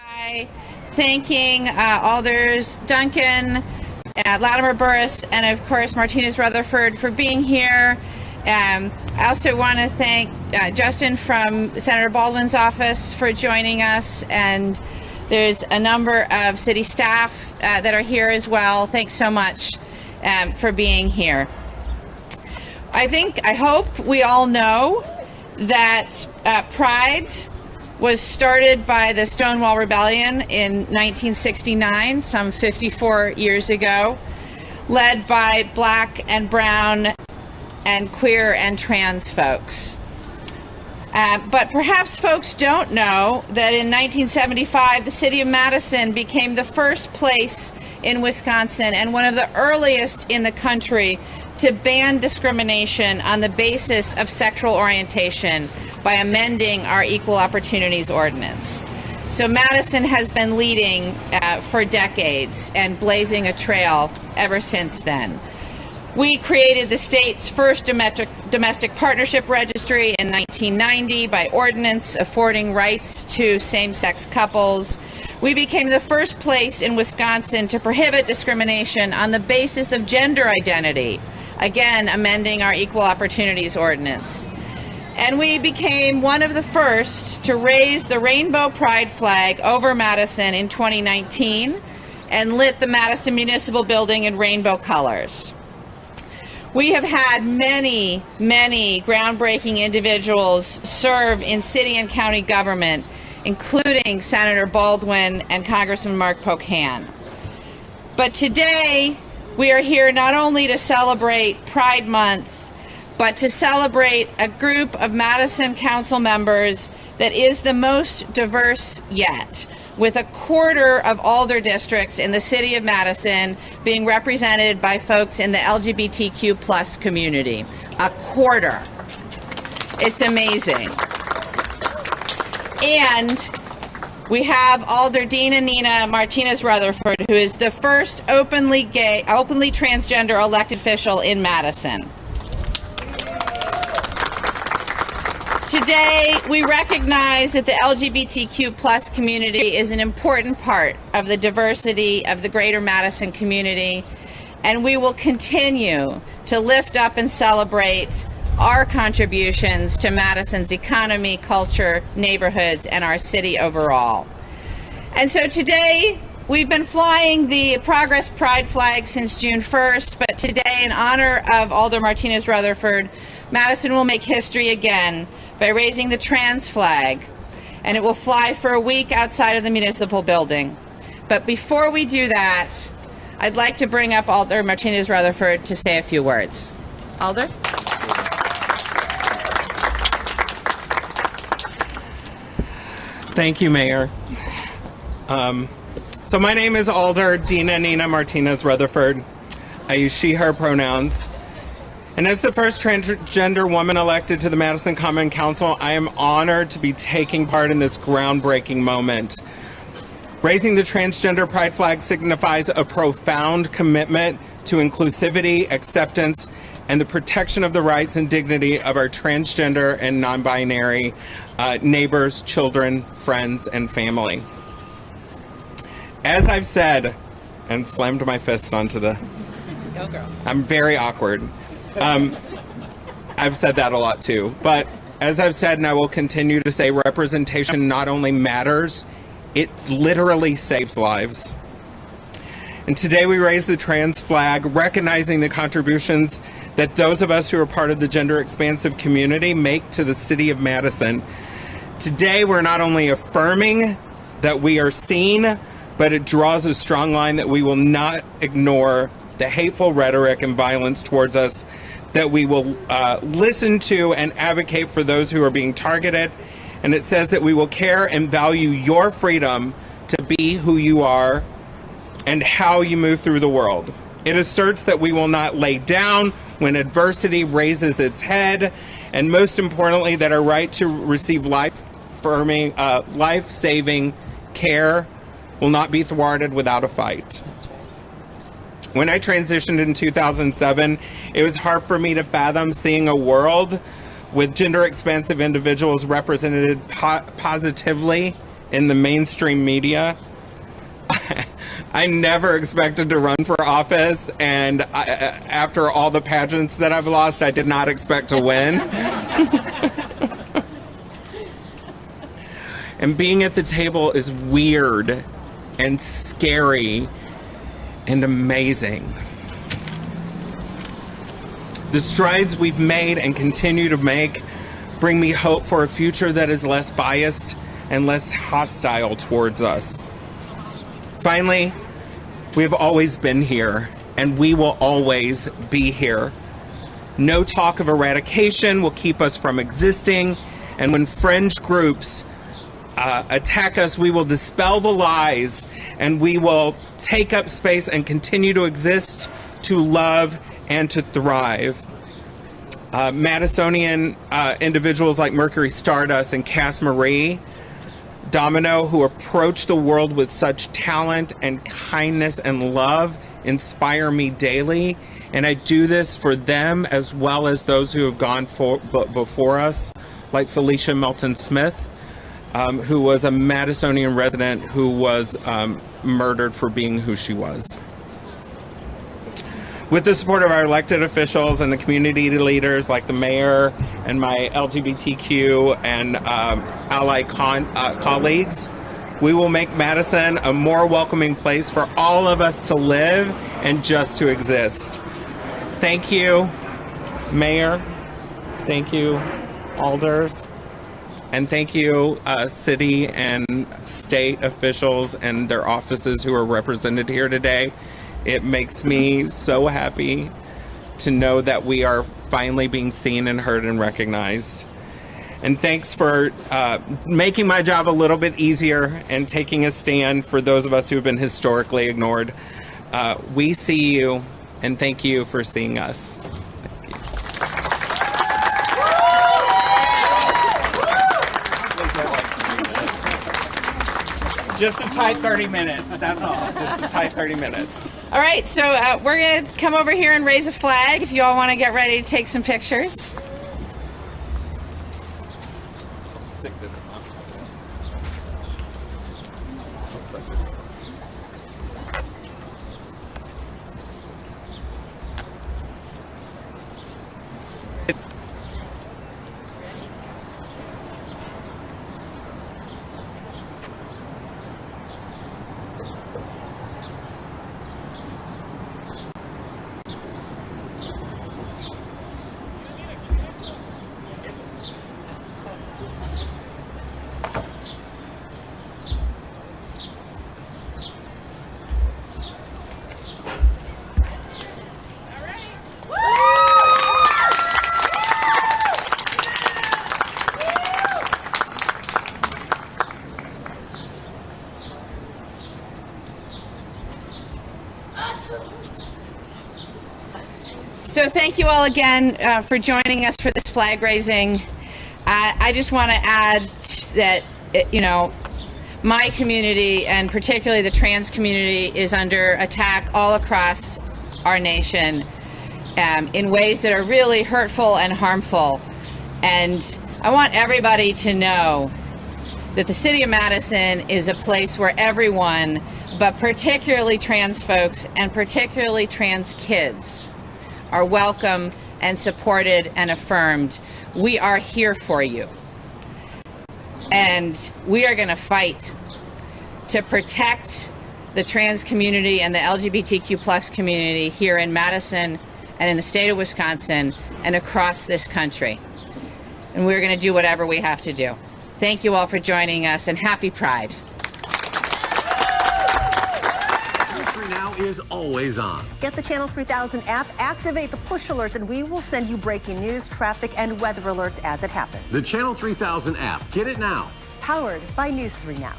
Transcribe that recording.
By thanking Alders Duncan, Latimer Burris, and of course Martinez Rutherford for being here. I also want to thank Justin from Senator Baldwin's office for joining us, and there's a number of city staff that are here as well. Thanks so much for being here. I hope we all know that Pride was started by the Stonewall Rebellion in 1969, some 54 years ago, led by Black and brown and queer and trans folks. But perhaps folks don't know that in 1975, the city of Madison became the first place in Wisconsin and one of the earliest in the country to ban discrimination on the basis of sexual orientation by amending our Equal Opportunities Ordinance. So Madison has been leading for decades and blazing a trail ever since then. We created the state's first domestic partnership registry in 1990 by ordinance affording rights to same-sex couples. We became the first place in Wisconsin to prohibit discrimination on the basis of gender identity, again amending our Equal Opportunities Ordinance. And we became one of the first to raise the rainbow pride flag over Madison in 2019 and lit the Madison Municipal Building in rainbow colors. We have had many, many groundbreaking individuals serve in city and county government, including Senator Baldwin and Congressman Mark Pocan. But today, we are here not only to celebrate Pride Month, but to celebrate a group of Madison Council members that is the most diverse yet, with a quarter of all their districts in the city of Madison being represented by folks in the LGBTQ plus community. A quarter. It's amazing. And we have Alder Dina Nina Martinez Rutherford, who is the first openly transgender elected official in Madison. Today, we recognize that the LGBTQ plus community is an important part of the diversity of the greater Madison community, and we will continue to lift up and celebrate our contributions to Madison's economy, culture, neighborhoods, and our city overall. And so today, we've been flying the Progress Pride flag since June 1st, but today, in honor of Alder Martinez Rutherford, Madison will make history again by raising the trans flag, and it will fly for a week outside of the municipal building. But before we do that, I'd like to bring up Alder Martinez Rutherford to say a few words. Alder? Thank you, Mayor. So my name is Alder Dina Nina Martinez Rutherford. I use she, her pronouns. And as the first transgender woman elected to the Madison Common Council, I am honored to be taking part in this groundbreaking moment. Raising the transgender pride flag signifies a profound commitment to inclusivity, acceptance, and the protection of the rights and dignity of our transgender and non-binary neighbors, children, friends, and family. As I've said, and slammed my fist onto the... Go girl. I'm very awkward. I've said that a lot too, but as I've said, and I will continue to say, representation not only matters, it literally saves lives. And today we raise the trans flag, recognizing the contributions that those of us who are part of the gender expansive community make to the city of Madison. Today we're not only affirming that we are seen, but it draws a strong line that we will not ignore the hateful rhetoric and violence towards us, that we will listen to and advocate for those who are being targeted. And it says that we will care and value your freedom to be who you are and how you move through the world. It asserts that we will not lay down when adversity raises its head, and most importantly, that our right to receive life-saving care will not be thwarted without a fight. When I transitioned in 2007, it was hard for me to fathom seeing a world with gender expansive individuals represented positively in the mainstream media. I never expected to run for office, and after all the pageants that I've lost, I did not expect to win. And being at the table is weird and scary and amazing. The strides we've made and continue to make bring me hope for a future that is less biased and less hostile towards us. Finally, we have always been here, and we will always be here. No talk of eradication will keep us from existing, and when fringe groups attack us, we will dispel the lies, and we will take up space and continue to exist, to love, and to thrive. Madisonian individuals like Mercury Stardust and Cass Marie Domino, who approach the world with such talent and kindness and love, inspire me daily. And I do this for them as well as those who have gone before us, like Felicia Melton Smith, who was a Madisonian resident who was murdered for being who she was. With the support of our elected officials and the community leaders like the mayor and my LGBTQ and ally colleagues, we will make Madison a more welcoming place for all of us to live and just to exist. Thank you, Mayor. Thank you, alders. And thank you, city and state officials and their offices who are represented here today. It makes me so happy to know that we are finally being seen and heard and recognized. And thanks for making my job a little bit easier and taking a stand for those of us who have been historically ignored. We see you, and thank you for seeing us. Just a tight 30 minutes, that's all. Just a tight 30 minutes. All right, so we're going to come over here and raise a flag if you all want to get ready to take some pictures. Stick this on. So thank you all again for joining us for this flag raising. I just want to add that, my community and particularly the trans community is under attack all across our nation in ways that are really hurtful and harmful. And I want everybody to know that the city of Madison is a place where everyone, but particularly trans folks and particularly trans kids, are welcome and supported and affirmed. We are here for you. And we are going to fight to protect the trans community and the LGBTQ plus community here in Madison and in the state of Wisconsin and across this country. And we're going to do whatever we have to do. Thank you all for joining us, and happy Pride. Is always on. Get the Channel 3000 app, activate the push alerts, and we will send you breaking news, traffic, and weather alerts as it happens. The Channel 3000 app. Get it now. Powered by News 3 Now.